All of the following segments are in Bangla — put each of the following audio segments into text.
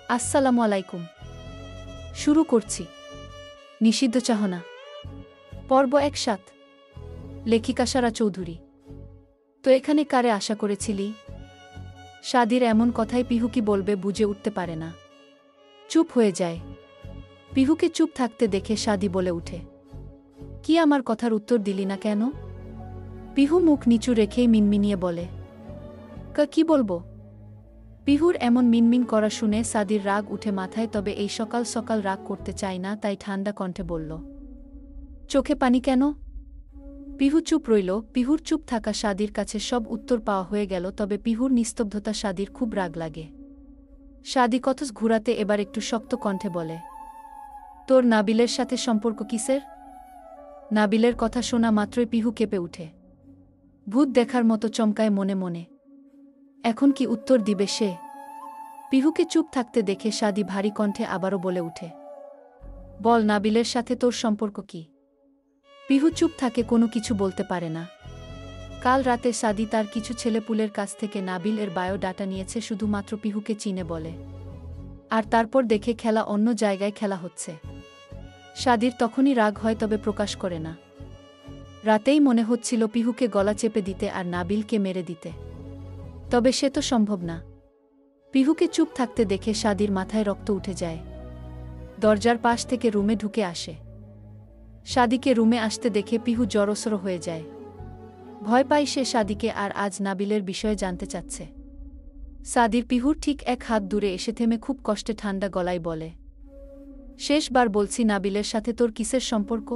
আসসালামু আলাইকুম। শুরু করছি নিষিদ্ধ চাহনা পর্ব ১ লেখিকা সারা চৌধুরী। তো এখানে কারে আশা করেছিলি? সাদির এমন কথায় পিহু কি বলবে বুঝে উঠতে পারে না, চুপ হয়ে যায়। পিহুকে চুপ থাকতে দেখে সাদি বলে উঠে, কি আমার কথার উত্তর দিলি না কেন? পিহু মুখ নিচু রেখেই মিনমিনিয়ে বলে, কি বলবো? পিহুর এমন মিনমিন করা শুনে সাদির রাগ উঠে মাথায়, তবে এই সকাল সকাল রাগ করতে চায় না, তাই ঠান্ডা কণ্ঠে বলল, চোখে পানি কেন? পিহু চুপ রইল। পিহুর চুপ থাকা সাদির কাছে সব উত্তর পাওয়া হয়ে গেল, তবে পিহুর নিস্তব্ধতা সাদির খুব রাগ লাগে। সাদি কথস ঘুরাতে এবার একটু শক্ত কণ্ঠে বলে, তোর নাবিলের সাথে সম্পর্ক কিসের? নাবিলের কথা শোনা মাত্রই পিহু কেঁপে উঠে, ভূত দেখার মতো চমকায় মনে মনে। এখন কি উত্তর দিবে সে? পিহুকে চুপ থাকতে দেখে সাদি ভারী কণ্ঠে আবারও বলে উঠে, বল, নাবিলের সাথে তোর সম্পর্ক কি? পিহু চুপ থাকে, কোনো কিছু বলতে পারে না। কাল রাতে সাদি তার কিছু ছেলেপুলের কাছ থেকে নাবিল এর বায়োডাটা নিয়েছে, শুধুমাত্র পিহুকে চিনে বলে। আর তারপর দেখে খেলা অন্য জায়গায় খেলা হচ্ছে। সাদির তখনই রাগ হয়, তবে প্রকাশ করে না। রাতেই মনে হচ্ছিল পিহুকে গলা চেপে দিতে আর নাবিলকে মেরে দিতে, তবে সে তো সম্ভব না। পিহুকে চুপ থাকতে দেখে সাদির মাথায় রক্ত উঠে যায়। দরজার পাশ থেকে রুমে ঢুকে আসে। সাদিকে রুমে আসতে দেখে পিহু জড়সড় হয়ে যায়। ভয় পায় সে সাদিকে, আর আজ নাবিলের বিষয়ে জানতে চাচ্ছে। সাদির পিহুর ঠিক এক হাত দূরে এসে থেমে খুব কষ্টে ঠান্ডা গলায় বলে, শেষবার বলছি, নাবিলের সাথে তোর কিসের সম্পর্ক?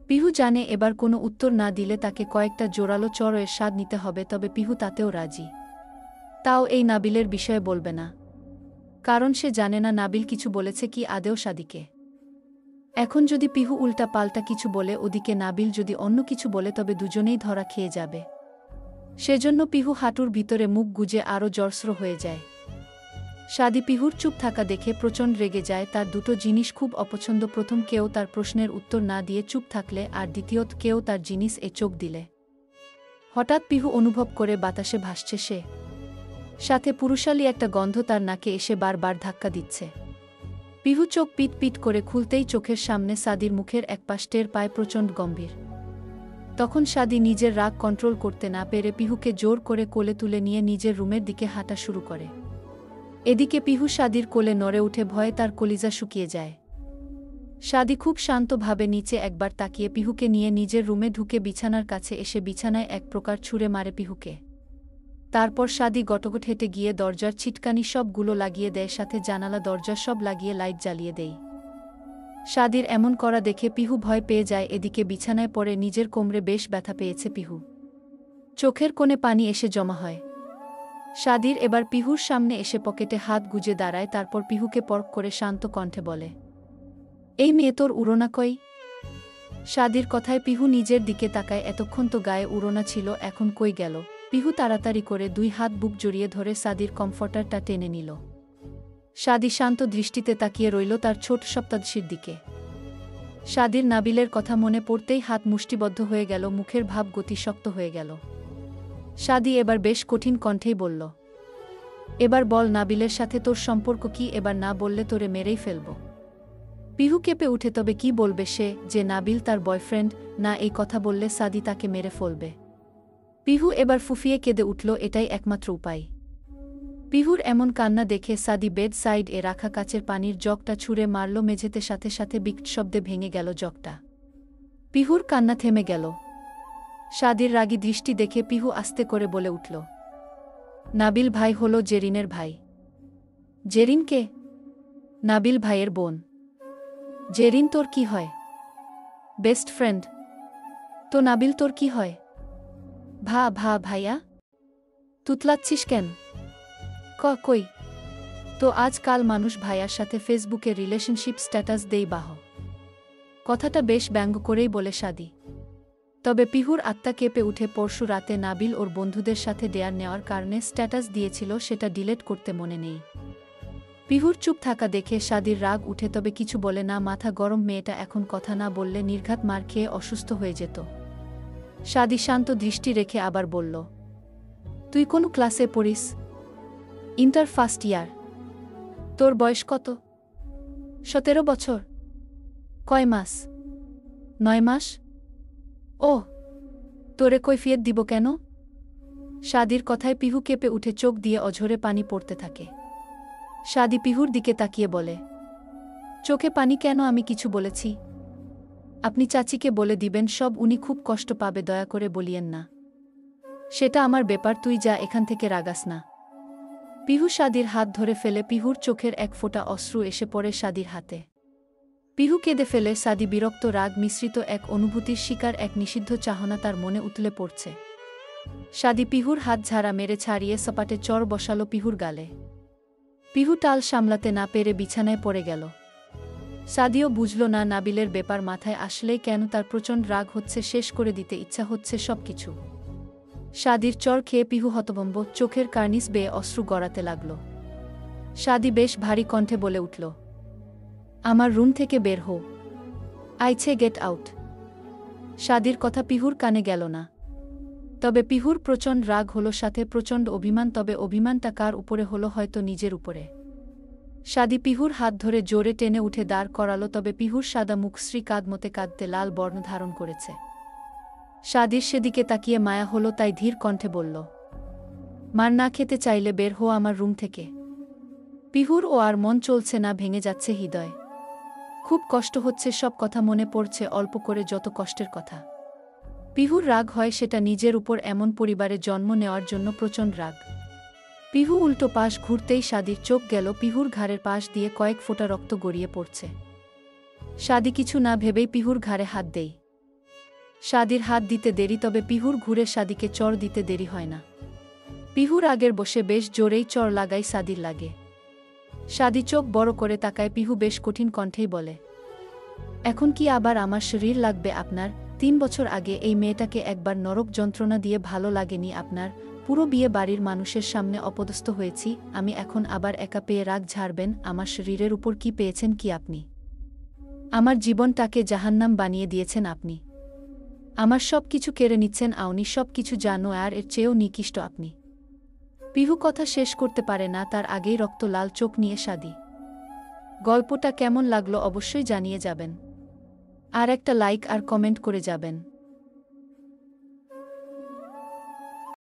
পিহু জানে এবার কোনো উত্তর না দিলে তাকে কয়েকটা জোরালো চড়ের স্বাদ নিতে হবে, তবে পিহু তাতেও রাজি। তাও এই নাবিলের বিষয়ে বলবে না, কারণ সে জানে না নাবিল কিছু বলেছে কি আদেও সাদিকে। এখন যদি পিহু উল্টা পাল্টা কিছু বলে, ওদিকে নাবিল যদি অন্য কিছু বলে, তবে দুজনেই ধরা খেয়ে যাবে। সেজন্য পিহু হাঁটুর ভিতরে মুখ গুজে আরও জড়সড় হয়ে যায়। সাদি পিহুর চুপ থাকা দেখে প্রচণ্ড রেগে যায়। তার দুটো জিনিস খুব অপছন্দ, প্রথম, কেউ তার প্রশ্নের উত্তর না দিয়ে চুপ থাকলে, আর দ্বিতীয়ত, কেউ তার জিনিস চোখ দিলে। হঠাৎ পিহু অনুভব করে বাতাসে ভাসছে সে, সাথে পুরুষালী একটা গন্ধ তার নাকে এসে বারবার ধাক্কা দিচ্ছে। পিহু চোখ পিট পিট করে খুলতেই চোখের সামনে সাদির মুখের একপাশ টের পায় প্রচণ্ড গম্ভীর। তখন সাদি নিজের রাগ কন্ট্রোল করতে না পেরে পিহুকে জোর করে কোলে তুলে নিয়ে নিজের রুমের দিকে হাঁটা শুরু করে। এদিকে পিহু সাদির কোলে নড়ে উঠে, ভয়ে তার কলিজা শুকিয়ে যায়। সাদি খুব শান্তভাবে নিচে একবার তাকিয়ে পিহুকে নিয়ে নিজের রুমে ঢুকে বিছানার কাছে এসে বিছানায় এক প্রকার ছুঁড়ে মারে পিহুকে। তারপর সাদি গটগট হেঁটে গিয়ে দরজার ছিটকানি সবগুলো লাগিয়ে দেয়, সাথে জানালা দরজা সব লাগিয়ে লাইট জ্বালিয়ে দেয়। সাদির এমন করা দেখে পিহু ভয় পেয়ে যায়। এদিকে বিছানায় পড়ে নিজের কোমরে বেশ ব্যথা পেয়েছে পিহু। চোখের কোণে পানি এসে জমা হয়। সাদির এবার পিহুর সামনে এসে পকেটে হাত গুজে দাঁড়ায়, তারপর পিহুকে পরখ করে শান্ত কণ্ঠে বলে, এই মেয়ে তোর উড়োনা কই? সাদির কথায় পিহু নিজের দিকে তাকায়। এতক্ষণ তো গায়ে উড়োনা ছিল, এখন কই গেল? পিহু তাড়াতাড়ি করে 2 হাত বুক জড়িয়ে ধরে সাদির কমফর্টারটা টেনে নিল। সাদি শান্ত দৃষ্টিতে তাকিয়ে রইল তার ছোট সপ্তাদশীর দিকে। সাদির নাবিলের কথা মনে পড়তেই হাত মুষ্টিবদ্ধ হয়ে গেল, মুখের ভাব গতি শক্ত হয়ে গেল। সাদি এবার বেশ কঠিন কণ্ঠেই বলল, এবার বল, নাবিলের সাথে তোর সম্পর্ক কি? এবার না বললে তোরে মেরেই ফেলব। পিহু কেঁপে উঠে, তবে কি বলবে সে যে নাবিল তার বয়ফ্রেন্ড না? এই কথা বললে সাদি তাকে মেরে ফেলবে। পিহু এবার ফুফিয়ে কেঁদে উঠল, এটাই একমাত্র উপায়। পিহুর এমন কান্না দেখে সাদি বেড সাইড এ রাখা কাচের পানির জগটা ছুঁড়ে মারল মেঝেতে, সাথে সাথে বিকট শব্দে ভেঙে গেল জগটা। পিহুর কান্না থেমে গেল। সাদির রাগী দৃষ্টি দেখে পিহু আস্তে করে বলে উঠল, নাবিল ভাই হলো জেরিনের ভাই। জেরিন কে? নাবিল ভাইয়ের বোন। জেরিন তোর কি হয়? Best friend. তো নাবিল তোর কি হয়? ভাইয়া? তুতলাচ্ছিস কেন? কই তো আজকাল মানুষ ভাইয়ার সাথে ফেসবুকে রিলেশনশিপ স্ট্যাটাস দেই বাহ। কথাটা বেশ ব্যঙ্গ করেই বলে সাদি। তবে পিহুর আত্মা কেঁপে উঠে। পরশু রাতে নাবিল ওর বন্ধুদের সাথে ডেয়ার নেওয়ার কারণে স্ট্যাটাস দিয়েছিল, সেটা ডিলেট করতে মনে নেই। পিহুর চুপ থাকা দেখে সাদির রাগ উঠে, তবে কিছু বলে না। মাথা গরম মেয়েটা এখন কথা না বললে নির্ঘাত মার খেয়ে অসুস্থ হয়ে যেত। সাদি শান্ত দৃষ্টি রেখে আবার বলল, তুই কোন ক্লাসে পড়িস? Inter first year. তোর বয়স কত? 17 বছর? কয় মাস? 9 মাস? ওহ, তোরে কৈফিয়ত দিব কেন? শাদির কথায় পিহু কেঁপে উঠে চোখ দিয়ে অঝরে পানি পড়তে থাকে। শাদি পিহুর দিকে তাকিয়ে বলে, চোখে পানি কেন? আমি কিছু বলেছি? আপনি চাচিকে বলে দিবেন সব, উনি খুব কষ্ট পাবে, দয়া করে বলিয়েন না। সেটা আমার ব্যাপার, তুই যা এখান থেকে, রাগাস না। পিহু শাদির হাত ধরে ফেলে, পিহুর চোখের এক ফোঁটা অশ্রু এসে পড়ে শাদির হাতে। পিহু কেঁদে ফেলে। শাদি বিরক্ত, রাগ মিশ্রিত এক অনুভূতির শিকার, এক নিষিদ্ধ চাহনা তার মনে উতলে পড়ছে। শাদি পিহুর হাত ঝাড়া মেরে ছাড়িয়ে সপাটে চর বসালো পিহুর গালে। পিহু টাল সামলাতে না পেরে বিছানায় পড়ে গেল। শাদিও বুঝল না নাবিলের ব্যাপার মাথায় আসলেই কেন তার প্রচণ্ড রাগ হচ্ছে, শেষ করে দিতে ইচ্ছা হচ্ছে সবকিছু। শাদির চর খেয়ে পিহু হতভম্ব, চোখের কার্নিস বেয়ে অশ্রু গড়াতে লাগল। শাদি বেশ ভারী কণ্ঠে বলে উঠল, আমার রুম থেকে বের হও। আইছে, গেট আউট। শাদির কথা পিহুর কানে গেল না। তবে পিহুর প্রচণ্ড রাগ হলো, সাথে প্রচণ্ড অভিমান। তবে অভিমানটা কার উপরে হলো? হয়তো নিজের উপরে। শাদি পিহুর হাত ধরে জোরে টেনে উঠে দাঁড় করালো, তবে পিহুর সাদা মুখশ্রী কাঁদমতে কাঁদতে লাল বর্ণ ধারণ করেছে। শাদির সেদিকে তাকিয়ে মায়া হলো, তাই ধীর কণ্ঠে বলল, মার না খেতে চাইলে বের হো আমার রুম থেকে। পিহুর ও আর মন চলছে না, ভেঙে যাচ্ছে হৃদয়। খুব কষ্ট হচ্ছে, সব কথা মনে পড়ছে অল্প করে, যত কষ্টের কথা। পিহুর রাগ হয় সেটা নিজের উপর, এমন পরিবারে জন্ম নেওয়ার জন্য প্রচণ্ড রাগ। পিহু উল্টো পাশ ঘুরতেই শাদির চোখ গেল পিহুর ঘাড়ের পাশ দিয়ে কয়েক ফোঁটা রক্ত গড়িয়ে পড়ছে। শাদি কিছু না ভেবেই পিহুর ঘাড়ে হাত দেয়। শাদির হাত দিতে দেরি, তবে পিহুর ঘুরে শাদিকে চর দিতে দেরি হয় না। পিহুর আগের বসে বেশ জোরেই চর লাগাই শাদির লাগে। শাদি চোখ বড় করে তাকায়। পিহু বেশ কঠিন কণ্ঠেই বলে, এখন কি আবার আমার শরীর লাগবে আপনার? 3 বছর আগে এই মেয়েটাকে একবার নরক যন্ত্রণা দিয়ে ভালো লাগেনি আপনার? পুরো বিয়ে বাড়ির মানুষের সামনে অপদস্থ হয়েছি আমি, এখন আবার একা পেয়ে রাগ ঝাড়বেন? আমার শরীরের উপর কি পেয়েছেন কি আপনি? আমার জীবনটাকে জাহান্নাম বানিয়ে দিয়েছেন আপনি। আমার সব কিছু কেড়ে নিচ্ছেন আউনি, সব কিছু জানো, আর এর চেয়েও নিকৃষ্ট আপনি। পিহু কথা শেষ করতে পারে না, তার আগেই রক্ত লাল চোখ নিয়ে শাদি। গল্পটা কেমন লাগলো অবশ্যই জানিয়ে যাবেন, আর একটা লাইক আর কমেন্ট করে যাবেন।